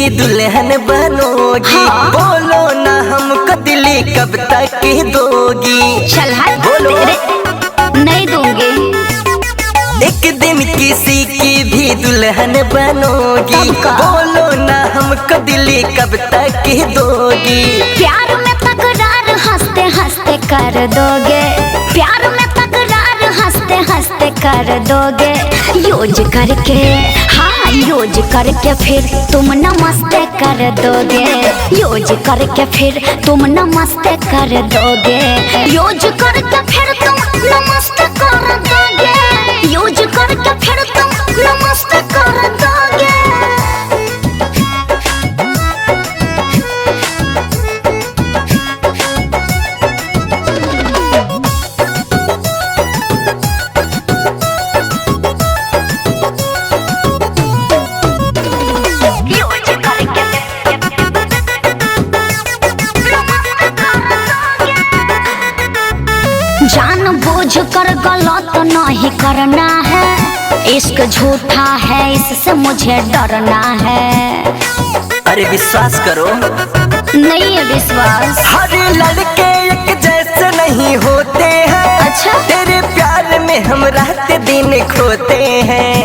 भी दुल्हन बनोगी। हाँ। बोलो ना हमको दिल्ली कब तक दोगी? चल हट बोलो। नहीं दूंगी। एक दिन किसी की भी दुल्हन बनोगी। बोलो ना हमको दिल्ली कब तक दोगी? प्यार में तकरार हंसते हंसते कर दोगे। प्यार में तकरार हंसते हंसते कर दोगे। यूज करके हाँ यूज करके फिर तुम नमस्ते कर दोगे। यूज करके फिर तुम नमस्ते कर दोगे। यूज करके फिर तुम नमस्ते कर दोगे। यूज करके फिर तुम नमस्ते कर दोगे। जान बूझ कर गलत नहीं करना है। इश्क झूठा है इससे मुझे डरना है। अरे विश्वास करो। नहीं है विश्वास। हर लड़के एक जैसे नहीं होते हैं। अच्छा। तेरे प्यार में हम रात दिन खोते हैं।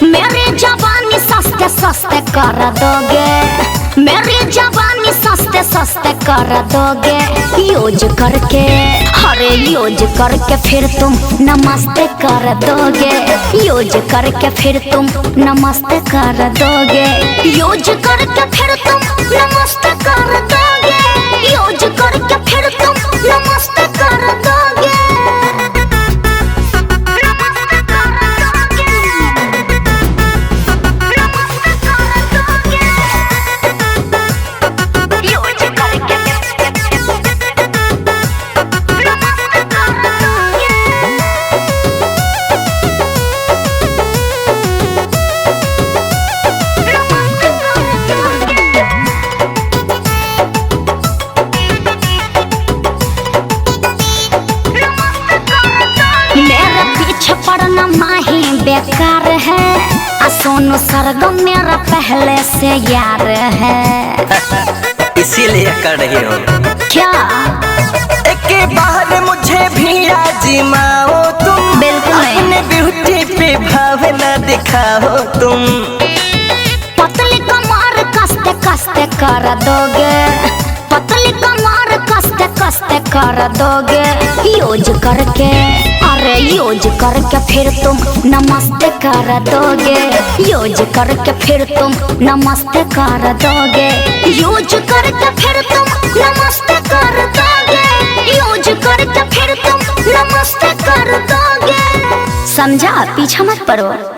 मेरी जवानी सस्ते सस्ते कर दोगे। मेरी जवानी सस्ते सस्ते कर दोगे। यूज करके अरे यूज करके फिर तुम नमस्ते कर दोगे। यूज करके फिर तुम नमस्ते कर दोगे। यूज करके फिर तुम नमस्ते कर दोगे। यूज करके फिर तुम नमस्ते कर दोगे। पढ़ना माही बेकार है। सोनू सरगम मेरा पहले से यार है। इसीलिए कर रही हो क्या? एक बार मुझे भी आजमाओ तुम। बिल्कुल अपने ब्यूटी पे भावना दिखाओ तुम। पतली कमर कसते कसते कर दोगे। पतली कमर कसते कसते कर दोगे। यूज करके अरे यूज करके फिर तुम नमस्ते कर दोगे। यूज करके फिर तुम नमस्ते कर दोगे। यूज करके फिर तुम नमस्ते कर दोगे। यूज करके फिर तुम नमस्ते कर दोगे। समझा? पीछा मत पड़ो।